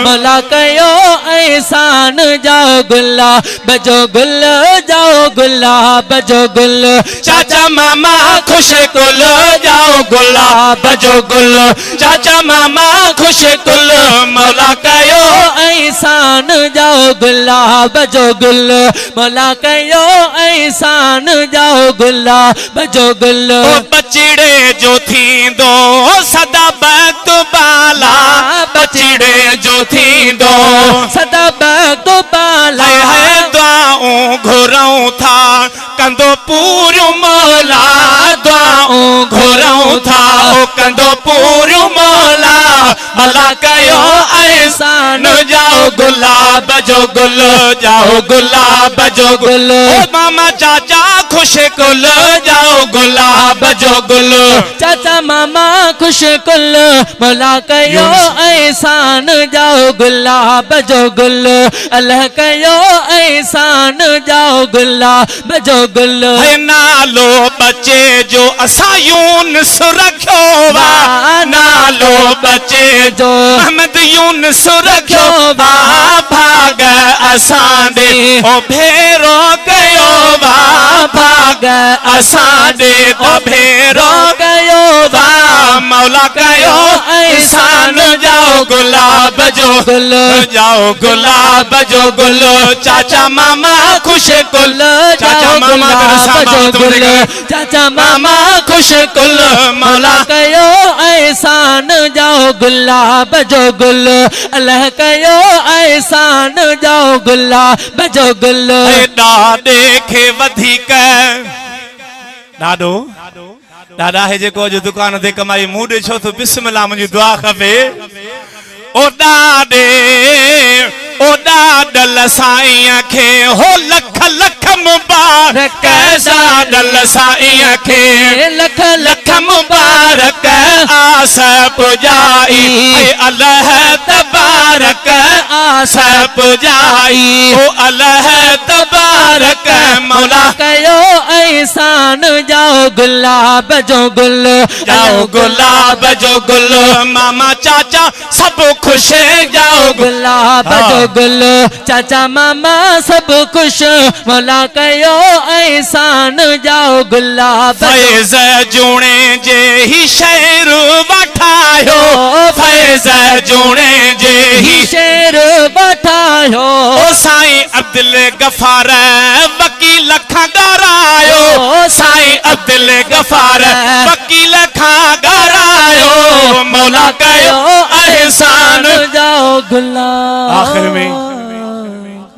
मौला कयो एहसान जाओ गुलाब जो गुल जाओ गुलाब जो गुल चाचा मामा खुश कुल जाओ गुलाब जो गुल चाचा मामा खुश कुल मौला कयो एहसान जाओ गुलाब जो गुल मौला कयो एहसान जाओ गुलाब जो गुल बचिड़े जो थींदो सदा बख्त बाला बचिड़े जो थींदो सदा बख्त बाला है दुआऊं घुरऊं था कंदो पूरो मौला दुआऊं घुरऊं था कंदो पूरो मौला भला कयो एहसान जाओ गुलाब जो गुल जाओ गुलाब जो गुल मामा चाचा खुश कुल जाओ गुलाब जो गुल चाचा मामा खुश कुल मौला कयो एहसान जाओ गुलाब जो गुल अल्लाह कयो एहसान जाओ गुलाब जो गुल नालो बचे जो असा यूनुस रखियो वा नालो बचे जो अहमद यूनुस रखियो वा भाग असां दे ओ भेरो कयो वा भाग असां दे ओ भेरो कयो वा मौला कयो एहसान जाओ गुलाब जो गुल जाओ गुलाब जो गुल चाचा मामा खुश कुल चाचा मामा गुल चाचा मामा खुश कुल मौला कयो एहसान जाओ गुलाब जो गुल अल्लाह कयो एहसान जाओ गुलाब जो गुल ॾाॾे खे वधीक ॾाॾो दादा है जेको जो दुकान ते कमाई मूं ॾे छो तो बिस्मिल्लाह मुंहिंजी दुआ खपे ओ ॾाॾे ओ ॾाॾल साईं खे हो लख लख मुबारक ॾाॾल साईं खे लख लख मुबारक आस पुजाई अल्लाह तबारक आस पुजाई ओ अल्लाह तबारक मौला कयो एहसान जाओ गुलाब जो गुल जाओ गुलाब जो गुल मामा चाचा सब खुश जाओ गुलाब जो गुल चाचा मामा सब खुश मौला कयो एहसान जाओ गुलाब फैज़ जूणे जे ही शेर वठायो फैज़ जूणे जे ही शेर वठायो साईं अब्दुल गफार वकील खां ॻारायो साईं अब्दुल गफार वकील खां ॻारायो मौला कयो एहसान जाओ गुलाब आखिर में